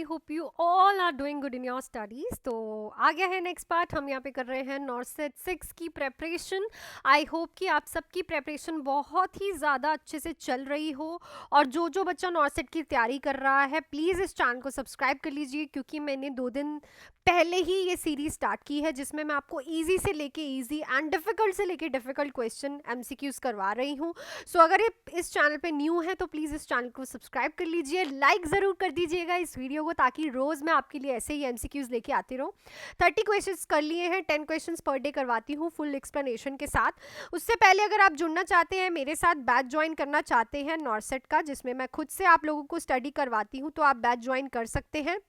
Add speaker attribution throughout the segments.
Speaker 1: Hope you all are doing good in your studies. तो आ गया है नेक्स्ट पार्ट। हम यहाँ पे कर रहे हैं नॉर्सेट 6 की प्रेपरेशन। आई होप कि आप सबकी प्रेपरेशन बहुत ही ज़्यादा अच्छे से चल रही हो। और जो बच्चा नॉर्सेट की तैयारी कर रहा है प्लीज़ इस चैनल को सब्सक्राइब कर लीजिए, क्योंकि मैंने 2 दिन पहले ही ये सीरीज स्टार्ट की है जिसमें मैं आपको इजी से लेके इजी एंड डिफिकल्ट से लेके डिफिकल्ट क्वेश्चन एमसीक्यूज करवा रही हूँ। सो अगर ये इस चैनल पे न्यू है तो प्लीज़ इस चैनल को सब्सक्राइब कर लीजिए, लाइक ज़रूर कर दीजिएगा इस वीडियो को, ताकि रोज़ मैं आपके लिए ऐसे ही एमसीक्यूज लेके आती रहूँ। 30 क्वेश्चंस कर लिए हैं, 10 क्वेश्चंस पर डे करवाती हूँ फुल एक्सप्लेनेशन के साथ। उससे पहले अगर आप जुड़ना चाहते हैं मेरे साथ, बैच ज्वाइन करना चाहते हैं नॉर्सेट का, जिसमें मैं खुद से आप लोगों को स्टडी करवाती हूँ, तो आप बैच ज्वाइन कर सकते हैं।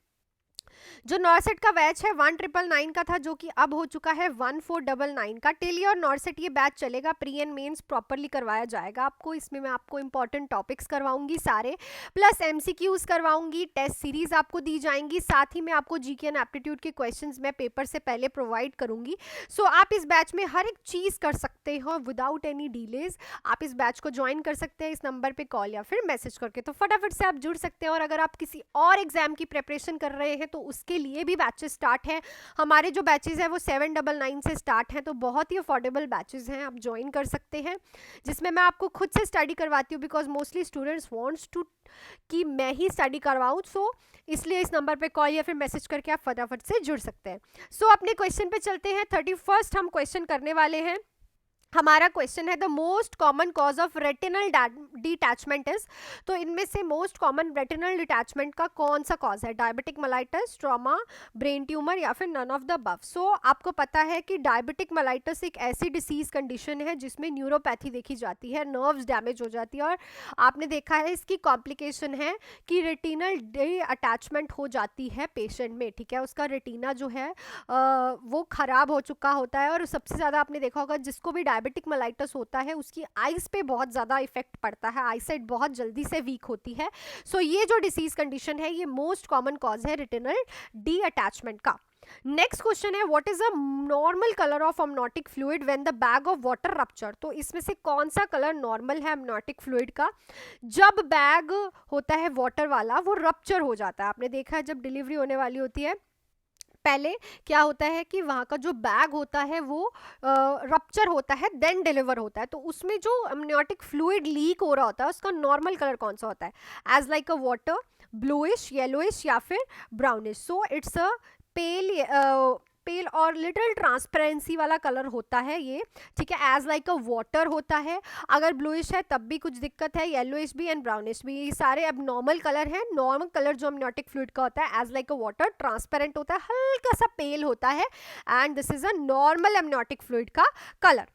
Speaker 1: जो नॉर्सेट का बैच है 1999 का था, जो कि अब हो चुका है 1499 का। टेली और नॉर्सेट ये बैच चलेगा, प्री एंड मेंस प्रॉपरली करवाया जाएगा आपको। इसमें मैं आपको इंपॉर्टेंट टॉपिक्स करवाऊंगी सारे, प्लस एमसीक्यूज करवाऊंगी, टेस्ट सीरीज आपको दी जाएंगी, साथ ही मैं आपको जीके एंड एप्टीट्यूड के क्वेश्चंस मैं पेपर से पहले प्रोवाइड करूंगी। सो आप इस बैच में हर एक चीज़ कर सकते हो विदाउट एनी डिलेज। आप इस बैच को ज्वाइन कर सकते हैं इस नंबर पे कॉल या फिर मैसेज करके, तो फटाफट से आप जुड़ सकते हैं। और अगर आप किसी और एग्जाम की प्रेपरेशन कर रहे हैं तो उसके लिए भी बैचेस स्टार्ट है। हमारे जो बैचेस हैं वो 799 से स्टार्ट हैं, तो बहुत ही अफोर्डेबल बैचेस हैं, आप ज्वाइन कर सकते हैं, जिसमें मैं आपको खुद से स्टडी करवाती हूँ, because mostly students wants to कि मैं ही स्टडी करवाऊँ। सो इसलिए इस नंबर पे कॉल या फिर मैसेज करके आप फटाफट से जुड़ सकते हैं। सो अपने क्वेश्चन पे चलते हैं। 31st हम क्वेश्चन करने वाले हैं। हमारा क्वेश्चन है the most common cause of retinal detachment is. तो इनमें से मोस्ट कॉमन रेटिनल डिटैचमेंट का कौन सा कॉज है? Diabetic mellitus, trauma, brain tumour या फिर नन ऑफ द अबव। सो आपको पता है कि डायबिटिक मेलाइटिस एक ऐसी डिसीज कंडीशन है जिसमें न्यूरोपैथी देखी जाती है, नर्व्स डैमेज हो जाती है, और आपने देखा है इसकी कॉम्प्लिकेशन है कि रेटिनल डे अटैचमेंट हो जाती है पेशेंट में। ठीक है, उसका रेटिना जो है वो खराब हो चुका होता है। और सबसे ज़्यादा आपने देखा होगा जिसको भी डायबिटिक मेलाइटिस होता है उसकी आइज पे बहुत ज़्यादा इफेक्ट पड़ता है, आई साइट बहुत जल्दी से वीक होती है। सो ये जो डिसीज कंडीशन है ये मोस्ट कॉमन कॉज है रेटिनल डी अटैचमेंट का। नेक्स्ट क्वेश्चन है what is a normal colour of amniotic fluid when the bag of water rupture. तो इसमें से कौन सा कलर नॉर्मल है अमनोटिक फ्लूइड का जब बैग होता है वाटर वाला वो रप्चर हो जाता है? आपने देखा है जब डिलीवरी होने वाली होती है पहले क्या होता है कि वहाँ का जो बैग होता है वो रप्चर होता है, देन डिलीवर होता है, तो उसमें जो अमनियोटिक फ्लूइड लीक हो रहा होता है उसका नॉर्मल कलर कौन सा होता है? As like a water, bluish, yellowish या फिर ब्राउनिश। सो इट्स अ पेल और लिटिल ट्रांसपेरेंसी वाला कलर होता है ये। ठीक है, एज लाइक अ वाटर होता है। अगर ब्लूइश है तब भी कुछ दिक्कत है, येलोइश भी एंड ब्राउनिश भी, ये सारे अब नॉर्मल कलर हैं। नॉर्मल कलर जो अमनियोटिक फ्लूइड का होता है as like a water, transparent होता है, हल्का सा पेल होता है, and this is a normal amniotic fluid का कलर।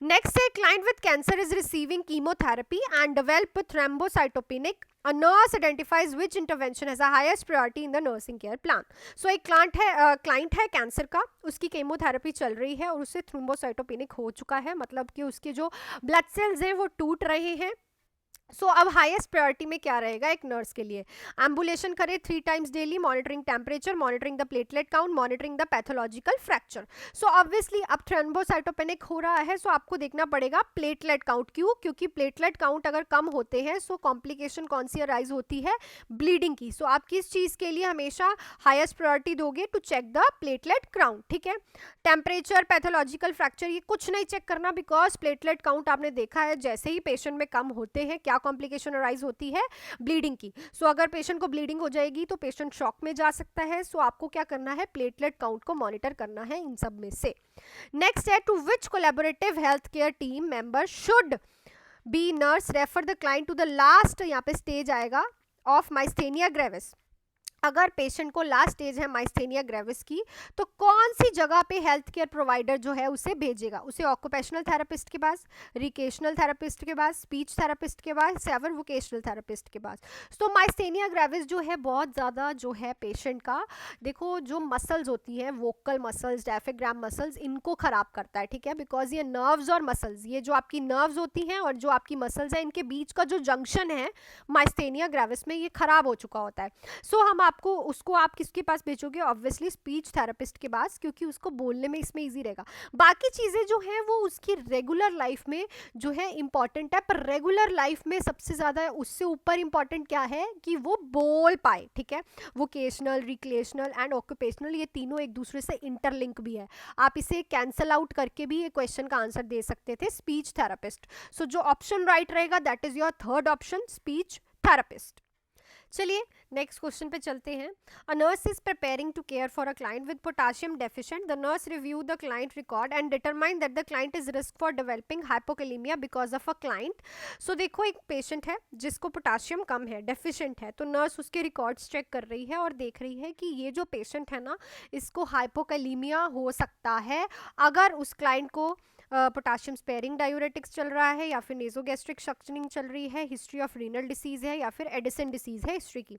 Speaker 1: Next है client with cancer is receiving chemotherapy and develop thrombocytopenic. A nurse identifies which intervention has a highest priority in the nursing care plan. So एक client है cancer का, उसकी chemotherapy चल रही है और उससे थ्रोम्बोसाइटोपेनिक हो चुका है, मतलब कि उसके जो ब्लड सेल्स हैं वो टूट रहे हैं। सो अब हाईएस्ट प्रायोरिटी में क्या रहेगा एक नर्स के लिए? एम्बुलेशन करे 3 times daily, monitoring temperature, monitoring the platelet count, monitoring the pathological fracture. So obviously अब थ्रोम्बोसाइटोपेनिक हो रहा है, सो आपको देखना पड़ेगा प्लेटलेट काउंट। क्यों? क्योंकि प्लेटलेट काउंट अगर कम होते हैं सो कॉम्प्लिकेशन कौन सी अराइज होती है? ब्लीडिंग की। सो आप किस चीज़ के लिए हमेशा हाईएस्ट प्रायोरिटी दोगे? To check the platelet count. ठीक है, टेम्परेचर, पैथोलॉजिकल फ्रैक्चर ये कुछ नहीं चेक करना, बिकॉज प्लेटलेट काउंट आपने देखा है जैसे ही पेशेंट में कम होते हैं क्या कॉम्प्लिकेशन अराइज होती है? ब्लीडिंग की। सो अगर पेशेंट को ब्लीडिंग हो जाएगी तो पेशेंट शॉक में जा सकता है। सो आपको क्या करना है? प्लेटलेट काउंट को मॉनिटर करना है इन सब में से। नेक्स्ट है to which collaborative health care team member should be nurse refer the client to the last, यहाँ पे स्टेज आएगा, ऑफ माइस्थेनिया ग्रेविस। अगर पेशेंट को लास्ट स्टेज है माइस्थेनिया ग्रेविस की तो कौन सी जगह पे हेल्थ केयर प्रोवाइडर जो है उसे भेजेगा? उसे ऑक्यूपेशनल थेरेपिस्ट के पास, रिकेशनल थेरेपिस्ट के पास, स्पीच थेरेपिस्ट के पास या फिर वोकेशनल थेरेपिस्ट के पास। तो माइस्थेनिया ग्रेविस जो है बहुत ज़्यादा जो है पेशेंट का, देखो जो मसल्स होती हैं, वोकल मसल्स, डायफ्राम मसल्स, इनको ख़राब करता है। ठीक है, बिकॉज ये नर्व्स और मसल्स, ये जो आपकी नर्व्स होती हैं और जो आपकी मसल्स हैं, इनके बीच का जो जंक्शन है माइस्थेनिया ग्रेविस में ये ख़राब हो चुका होता है। सो हम आपको उसको आप किसके पास भेजोगे? ऑब्वियसली स्पीच थेरेपिस्ट के पास, क्योंकि उसको बोलने में इसमें ईजी रहेगा। बाकी चीज़ें जो हैं वो उसकी रेगुलर लाइफ में जो है इंपॉर्टेंट है, पर रेगुलर लाइफ में सबसे ज़्यादा उससे ऊपर इंपॉर्टेंट क्या है कि वो बोल पाए, ठीक है। वोकेशनल, रिक्रिएशनल एंड ऑक्यूपेशनल, ये तीनों एक दूसरे से इंटरलिंक भी है। आप इसे कैंसल आउट करके भी ये क्वेश्चन का आंसर दे सकते थे, स्पीच थेरेपिस्ट। सो जो ऑप्शन राइट रहेगा that is your third option, speech therapist. चलिए नेक्स्ट क्वेश्चन पे चलते हैं। A nurse is preparing to care for a client with potassium deficient. The nurse review the client record and determine that the client is risk for developing hypokalemia because of a client. So देखो, एक patient है जिसको potassium कम है, deficient है, तो nurse उसके records check कर रही है और देख रही है कि ये जो पेशेंट है ना, इसको हाइपोकैलेमिया हो सकता है अगर उस क्लाइंट को पोटाशियम स्पेयरिंग डायूरेटिक्स चल रहा है, या फिर नेजोगैस्ट्रिक सक्शनिंग चल रही है, हिस्ट्री ऑफ रीनल डिसीज है, या फिर एडिसन डिसीज है हिस्ट्री की।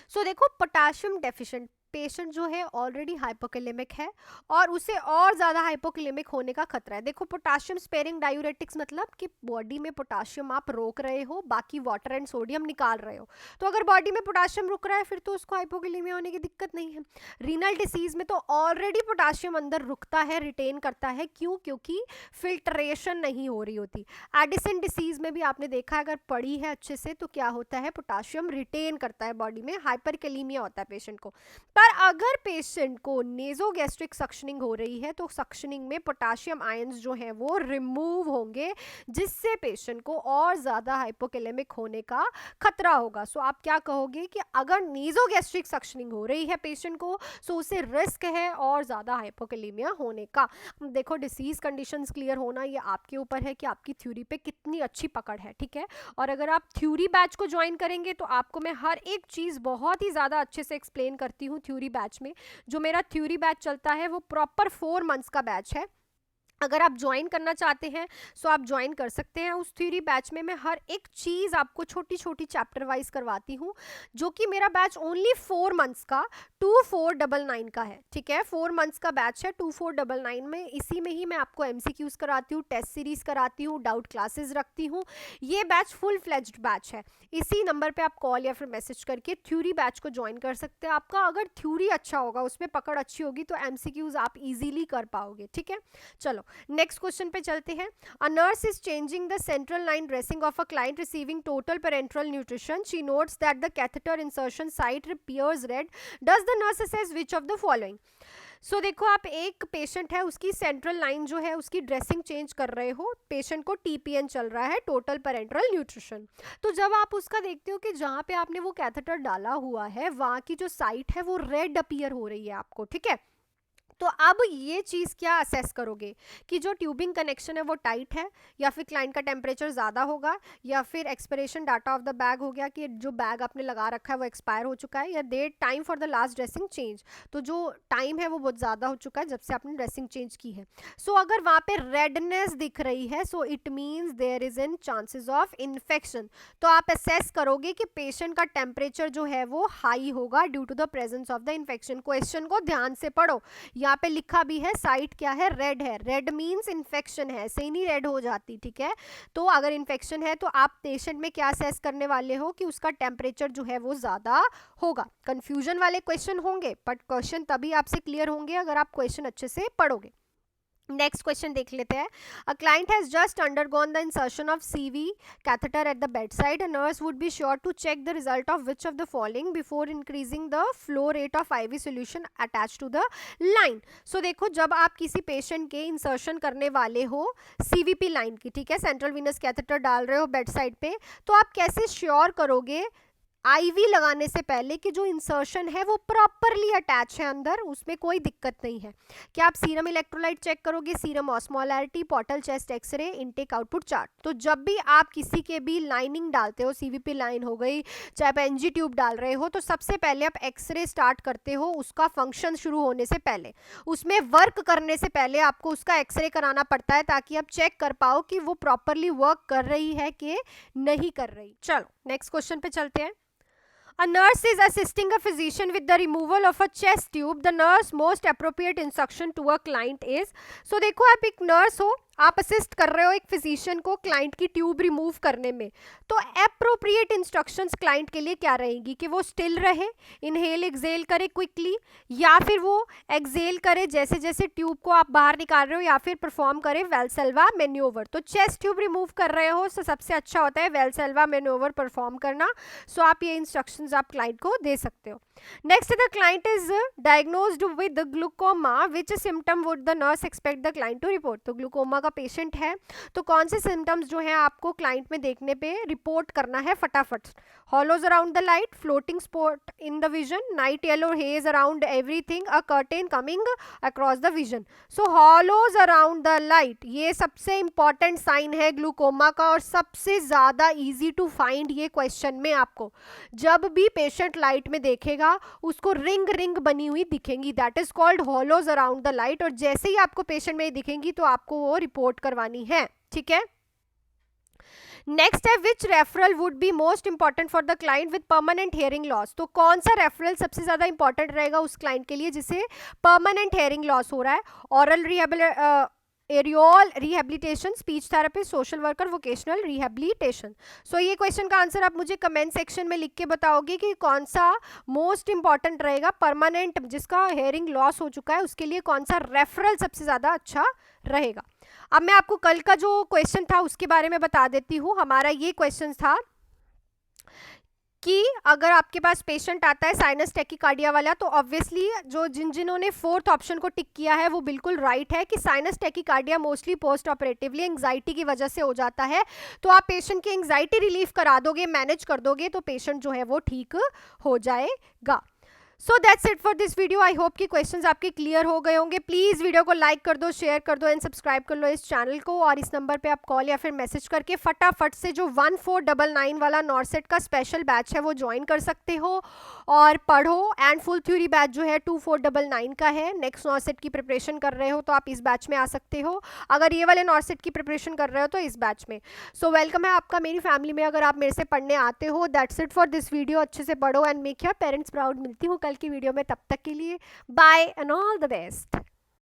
Speaker 1: सो देखो, पोटाशियम डेफिशिएंट पेशेंट जो है ऑलरेडी हाइपोकैलेमिक है और उसे और ज़्यादा हाइपोकैलेमिक होने का खतरा है। देखो, पोटाशियम स्पेयरिंग डायूरेटिक्स मतलब कि बॉडी में पोटाशियम आप रोक रहे हो, बाकी वाटर एंड सोडियम निकाल रहे हो। तो अगर बॉडी में पोटाशियम रुक रहा है फिर तो उसको हाइपोकैलेमिया होने की दिक्कत नहीं है। रीनल डिसीज में तो ऑलरेडी पोटाशियम अंदर रुकता है, रिटेन करता है, क्यों? क्योंकि फिल्ट्रेशन नहीं हो रही होती। एडिसन डिसीज में भी आपने देखा, अगर पड़ी है अच्छे से तो क्या होता है, पोटाशियम रिटेन करता है बॉडी में, हाइपरकैलेमिया होता है पेशेंट को। पर अगर पेशेंट को नेजोगैस्ट्रिक सक्शनिंग हो रही है तो सक्शनिंग में पोटाशियम आयंस जो हैं वो रिमूव होंगे, जिससे पेशेंट को और ज़्यादा हाइपोकैलेमिक होने का खतरा होगा। सो आप क्या कहोगे कि अगर नेजोगैस्ट्रिक सक्शनिंग हो रही है पेशेंट को, सो उसे रिस्क है और ज़्यादा हाइपोकैलेमिया होने का। देखो, डिसीज कंडीशंस क्लियर होना ये आपके ऊपर है कि आपकी थ्योरी पे कितनी अच्छी पकड़ है, ठीक है। और अगर आप थ्योरी बैच को ज्वाइन करेंगे तो आपको मैं हर एक चीज़ बहुत ही ज़्यादा अच्छे से एक्सप्लेन करती हूँ थ्योरी बैच में। जो मेरा थ्योरी बैच चलता है वो प्रॉपर 4 मंथ्स का बैच है। अगर आप ज्वाइन करना चाहते हैं सो आप ज्वाइन कर सकते हैं उस थ्योरी बैच में। मैं हर एक चीज़ आपको छोटी छोटी चैप्टर वाइज करवाती हूँ, जो कि मेरा बैच ओनली 4 मंथ्स का 2499 का है, ठीक है। 4 मंथ्स का बैच है 2499 में। इसी में ही मैं आपको MCQs कराती हूँ, टेस्ट सीरीज कराती हूँ, डाउट क्लासेस रखती हूँ। ये बैच फुल फ्लेज्ड बैच है। इसी नंबर पे आप कॉल या फिर मैसेज करके थ्योरी बैच को ज्वाइन कर सकते हैं। आपका अगर थ्योरी अच्छा होगा, उसमें पकड़ अच्छी होगी, तो MCQs आप इजीली कर पाओगे, ठीक है। चलो नेक्स्ट क्वेश्चन पे चलते हैं। A nurse is changing the central line dressing of a client receiving total parenteral nutrition. She notes that the catheter insertion site appears red. Does the nurse assess which of the following? So देखो, आप एक patient है, उसकी central line जो है उसकी dressing change कर रहे हो। पेशेंट को TPN चल रहा है, टोटल पेरेंट्रल न्यूट्रिशन। तो जब आप उसका देखते हो कि जहाँ पे आपने वो कैथेटर डाला हुआ है वहाँ की जो साइट है वो रेड अपीयर हो रही है आपको, ठीक है। तो अब ये चीज़ क्या असेस करोगे कि जो ट्यूबिंग कनेक्शन है वो टाइट है, या फिर क्लाइंट का टेम्परेचर ज़्यादा होगा, या फिर expiration data of the bag हो गया कि जो बैग आपने लगा रखा है वो एक्सपायर हो चुका है, या date time for the last dressing change, तो जो टाइम है वो बहुत ज़्यादा हो चुका है जब से आपने ड्रेसिंग चेंज की है। सो अगर वहाँ पे रेडनेस दिख रही है so it means there is an chances of infection. तो आप असेस करोगे कि पेशेंट का टेम्परेचर जो है वो हाई होगा due to the presence of the infection. Question को ध्यान से पढ़ो, यहाँ पे लिखा भी है साइट क्या है, रेड है। रेड मींस इन्फेक्शन है, ऐसे ही नहीं रेड हो जाती, ठीक है। तो अगर इन्फेक्शन है तो आप पेशेंट में क्या असेस करने वाले हो कि उसका टेम्परेचर जो है वो ज़्यादा होगा। कंफ्यूजन वाले क्वेश्चन होंगे बट क्वेश्चन तभी आपसे क्लियर होंगे अगर आप क्वेश्चन अच्छे से पढ़ोगे। नेक्स्ट क्वेश्चन देख लेते हैं। A client has just undergone the insertion of CV catheter at the bed side. A nurse would be sure to check the result of which of the following before increasing the flow rate of IV solution attach to the line. So देखो, जब आप किसी patient के insertion करने वाले हो CVP line की, ठीक है, सेंट्रल वीनस कैथेटर डाल रहे हो बेड साइड पे, तो आप कैसे श्योर करोगे IV लगाने से पहले कि जो इंसर्शन है वो प्रॉपरली अटैच है अंदर, उसमें कोई दिक्कत नहीं है? क्या आप सीरम इलेक्ट्रोलाइट चेक करोगे, serum osmolarity, portal chest x-ray, intake output chart. तो जब भी आप किसी के भी लाइनिंग डालते हो, CVP लाइन हो गई, चाहे आप NG ट्यूब डाल रहे हो, तो सबसे पहले आप एक्सरे स्टार्ट करते हो उसका फंक्शन शुरू होने से पहले। उसमें वर्क करने से पहले आपको उसका एक्सरे कराना पड़ता है ताकि आप चेक कर पाओ कि वो प्रॉपरली वर्क कर रही है कि नहीं कर रही। चलो नेक्स्ट क्वेश्चन पे चलते हैं। A nurse is assisting a physician with the removal of a chest tube. The nurse most appropriate instruction to a client is. So देखो, आप एक नर्स हो, आप असिस्ट कर रहे हो एक फिजिशियन को क्लाइंट की ट्यूब रिमूव करने में, तो एप्रोप्रिएट इंस्ट्रक्शंस क्लाइंट के लिए क्या रहेंगी कि वो स्टिल रहे, इनहेल एक्सेल करे क्विकली, या फिर वो एक्सेल करे जैसे जैसे ट्यूब को आप बाहर निकाल रहे हो, या फिर परफॉर्म करे वेल्सेल्वा मैन्यूवर। तो चेस्ट ट्यूब रिमूव कर रहे हो तो सबसे अच्छा होता है वेल्सेल्वा मैन्यूवर परफॉर्म करना। सो आप ये इंस्ट्रक्शंस आप क्लाइंट को दे सकते हो। Next, the client is diagnosed with glaucoma, which symptom would the nurse expect the client to report. तो ग्लूकोमा का पेशेंट है तो कौन से सिम्टम्स जो है आपको क्लाइंट में देखने पे रिपोर्ट करना है फटाफट। Halos around the light, floating spot in the vision, night yellow haze around everything, a curtain coming across the vision. So halos around the light ये सबसे इंपॉर्टेंट साइन है ग्लूकोमा का, और सबसे ज्यादा इजी टू फाइंड ये question में आपको जब भी पेशेंट लाइट में देखेगा उसको रिंग रिंग बनी हुई दिखेंगी, that is called halos around the light. और जैसे ही आपको पेशेंट में दिखेंगी तो आपको वो रिपोर्ट करवानी है, ठीक है। नेक्स्ट है which referral would be most important for the client with permanent hearing loss. तो कौन सा रेफरल सबसे ज्यादा इंपॉर्टेंट रहेगा उस क्लाइंट के लिए जिसे परमानेंट हेयरिंग लॉस हो रहा है। Aural areole rehabilitation, speech therapy, social worker, vocational rehabilitation. So ये क्वेश्चन का आंसर आप मुझे कमेंट सेक्शन में लिख के बताओगे कि कौन सा मोस्ट इंपॉर्टेंट रहेगा। परमानेंट जिसका हेयरिंग लॉस हो चुका है उसके लिए कौन सा रेफरल सबसे ज़्यादा अच्छा रहेगा। अब मैं आपको कल का जो क्वेश्चन था उसके बारे में बता देती हूँ। हमारा ये क्वेश्चन था कि अगर आपके पास पेशेंट आता है साइनस टेकिकार्डिया वाला, तो ऑब्वियसली जो जिन्होंने फोर्थ ऑप्शन को टिक किया है वो बिल्कुल राइट है कि sinus tachycardia mostly post operatively anxiety की वजह से हो जाता है। तो आप पेशेंट की एंग्जाइटी रिलीफ करा दोगे, मैनेज कर दोगे, तो पेशेंट जो है वो ठीक हो जाएगा। So that's it for this video. I hope कि क्वेश्चंस आपके क्लियर हो गए होंगे। प्लीज़ वीडियो को लाइक कर दो, शेयर कर दो एंड सब्सक्राइब कर लो इस चैनल को। और इस नंबर पे आप कॉल या फिर मैसेज करके फटाफट से जो 1499 वाला नॉर्सेट का स्पेशल बैच है वो ज्वाइन कर सकते हो और पढ़ो। एंड फुल थ्योरी बैच जो है 2499 का है। नेक्स्ट नॉर्सेट की प्रिपरेशन कर रहे हो तो आप इस बैच में आ सकते हो। अगर ये वाले नॉर्सेट की प्रिपरेशन कर रहे हो तो इस बैच में। सो वेलकम है आपका मेरी फैमिली में अगर आप मेरे से पढ़ने आते हो। That's it for this video. अच्छे से पढ़ो and make your parents proud. मिलती हूँ कल की वीडियो में, तब तक के लिए bye and all the best.